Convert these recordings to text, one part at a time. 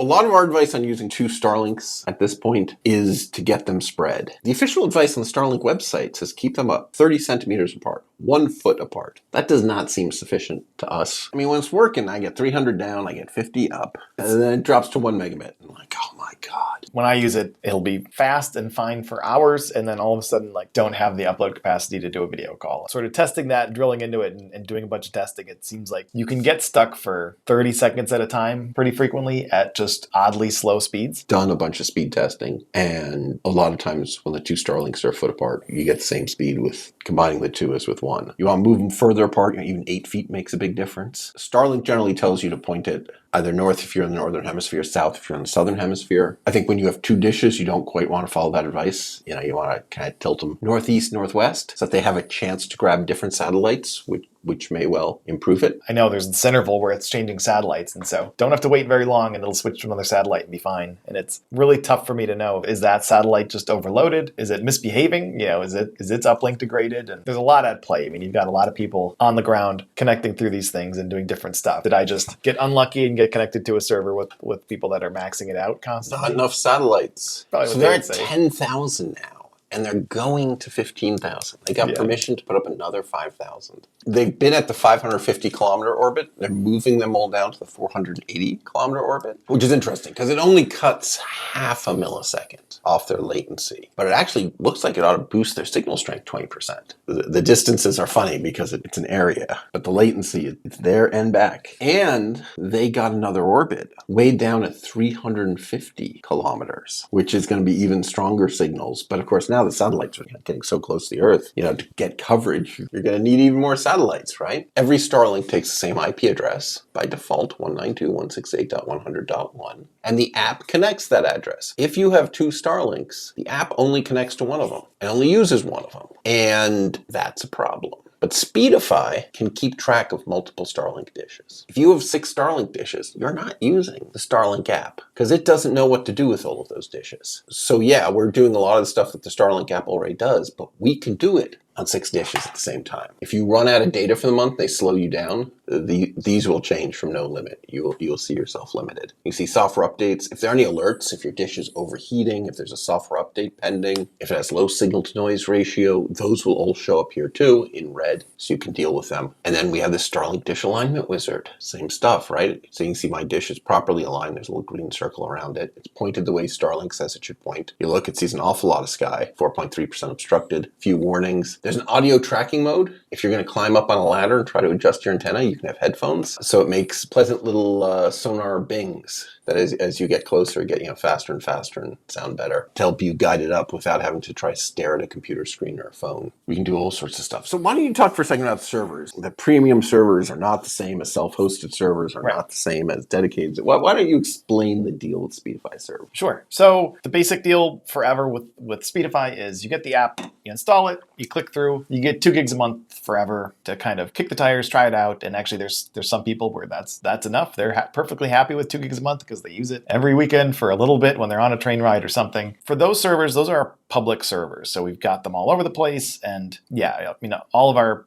A lot of our advice on using 2 Starlinks at this point is to get them spread. The official advice on the Starlink website says keep them up 30 centimeters apart, 1 foot apart. That does not seem sufficient to us. I mean, when it's working, I get 300 down, I get 50 up, and then it drops to 1 megabit. I'm like, oh my God. When I use it, it'll be fast and fine for hours, and then all of a sudden, like, don't have the upload capacity to do a video call. Sort of testing that, drilling into it, and doing a bunch of testing, it seems like you can get stuck for 30 seconds at a time pretty frequently at just oddly slow speeds. Done a bunch of speed testing, and a lot of times when the 2 Starlinks are a foot apart, you get the same speed with combining the 2 as with 1. You want to move them further apart, even 8 feet makes a big difference. Starlink generally tells you to point it either north if you're in the northern hemisphere, south if you're in the southern hemisphere. I think when you have 2 dishes, you don't quite want to follow that advice. You want to kind of tilt them northeast, northwest, so that they have a chance to grab different satellites, which may well improve it. I know there's this interval where it's changing satellites, and so don't have to wait very long and it'll switch to another satellite and be fine. And it's really tough for me to know, is that satellite just overloaded? Is it misbehaving? Is its uplink degraded? And there's a lot at play. I mean, you've got a lot of people on the ground connecting through these things and doing different stuff. Did I just get unlucky and get connected to a server with people that are maxing it out constantly? Not enough satellites. Probably so they're at 10,000 now. And they're going to 15,000. They got permission to put up another 5,000. They've been at the 550-kilometer orbit. They're moving them all down to the 480-kilometer orbit, which is interesting because it only cuts half a millisecond off their latency. But it actually looks like it ought to boost their signal strength 20%. The distances are funny because it's an area, but the latency, it's there and back. And they got another orbit way down at 350 kilometers, which is going to be even stronger signals. But of course, now the satellites are getting so close to the Earth, to get coverage, you're going to need even more satellites, right? Every Starlink takes the same IP address by default, 192.168.100.1, and the app connects that address. If you have 2 Starlinks, the app only connects to one of them and only uses one of them, and that's a problem. But Speedify can keep track of multiple Starlink dishes. If you have 6 Starlink dishes, you're not using the Starlink app because it doesn't know what to do with all of those dishes. So yeah, we're doing a lot of the stuff that the Starlink app already does, but we can do it on 6 dishes at the same time. If you run out of data for the month, they slow you down. These will change from no limit. You'll see yourself limited. You see software updates. If there are any alerts, if your dish is overheating, if there's a software update pending, if it has low signal to noise ratio, those will all show up here too in red, so you can deal with them. And then we have the Starlink dish alignment wizard. Same stuff, right? So you can see my dish is properly aligned. There's a little green circle around it. It's pointed the way Starlink says it should point. You look, it sees an awful lot of sky, 4.3% obstructed, few warnings. There's an audio tracking mode. If you're going to climb up on a ladder and try to adjust your antenna, you can have headphones. So it makes pleasant little sonar bings that as you get closer, get faster and faster and sound better to help you guide it up without having to try to stare at a computer screen or a phone. We can do all sorts of stuff. So why don't you talk for a second about servers? The premium servers are not the same as self-hosted servers, are not the same as dedicated. Why don't you explain the deal with Speedify server? Sure. So the basic deal forever with Speedify is you get the app, you install it, you click through, you get 2 gigs a month forever to kind of kick the tires, try it out. And actually there's some people where that's enough. They're perfectly happy with 2 gigs a month because they use it every weekend for a little bit when they're on a train ride or something. For those servers, those are public servers. So we've got them all over the place. And yeah, all of our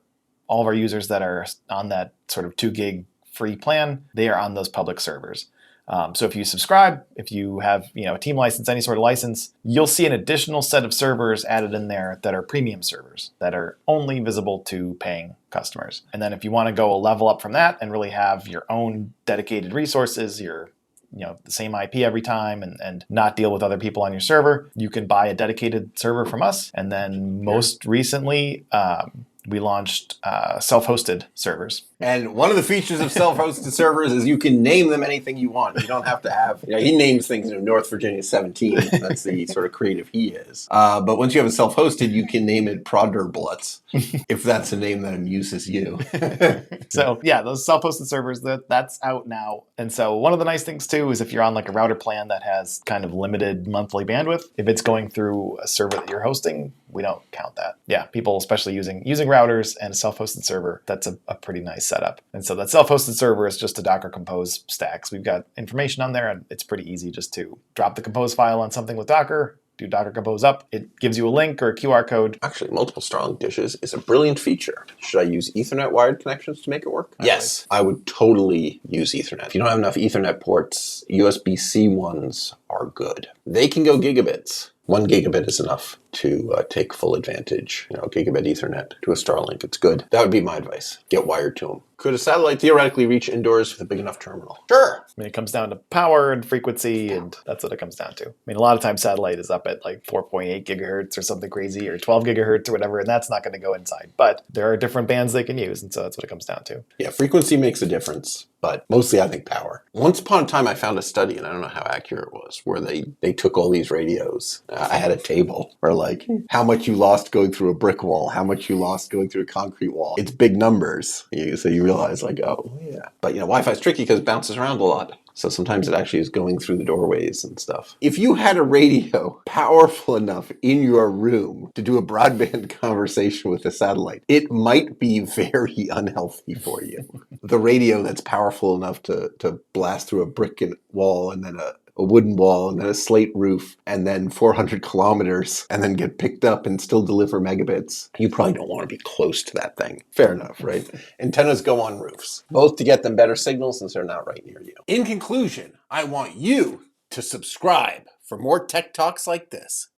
users that are on that sort of 2 gig free plan, they are on those public servers. So if you subscribe, if you have a team license, any sort of license, you'll see an additional set of servers added in there that are premium servers that are only visible to paying customers. And then if you want to go a level up from that and really have your own dedicated resources, the same IP every time and not deal with other people on your server, you can buy a dedicated server from us. And then most recently, we launched self-hosted servers. And one of the features of self-hosted servers is you can name them anything you want. You don't have to have, he names things, North Virginia 17. That's the sort of creative he is. But once you have a self-hosted, you can name it Proderbluts, if that's a name that amuses you. So yeah, those self-hosted servers, that's out now. And so one of the nice things too is if you're on like a router plan that has kind of limited monthly bandwidth, if it's going through a server that you're hosting, we don't count that. Yeah, people especially using routers and a self-hosted server, that's a pretty nice setup. And so that self-hosted server is just a Docker Compose stack. So we've got information on there and it's pretty easy just to drop the Compose file on something with Docker, do Docker Compose up. It gives you a link or a QR code. Actually, multiple Starlink dishes is a brilliant feature. Should I use Ethernet wired connections to make it work? Yes, I would totally use Ethernet. If you don't have enough Ethernet ports, USB-C ones are good. They can go gigabits. 1 gigabit is enough to take full advantage. Gigabit Ethernet to a Starlink. It's good. That would be my advice. Get wired to them. Could a satellite theoretically reach indoors with a big enough terminal? Sure. I mean, it comes down to power and frequency, and that's what it comes down to. I mean, a lot of times satellite is up at like 4.8 gigahertz or something crazy, or 12 gigahertz or whatever, and that's not going to go inside. But there are different bands they can use, and so that's what it comes down to. Yeah, frequency makes a difference, but mostly I think power. Once upon a time, I found a study, and I don't know how accurate it was, where they took all these radios. I had a table where like how much you lost going through a brick wall, how much you lost going through a concrete wall. It's big numbers. So you realize like, oh yeah. But Wi-Fi is tricky because it bounces around a lot. So sometimes it actually is going through the doorways and stuff. If you had a radio powerful enough in your room to do a broadband conversation with a satellite, it might be very unhealthy for you. The radio that's powerful enough to blast through a brick wall and then a wooden wall and then a slate roof and then 400 kilometers and then get picked up and still deliver megabits. You probably don't want to be close to that thing. Fair enough, right? Antennas go on roofs, both to get them better signals since they're not right near you. In conclusion, I want you to subscribe for more tech talks like this.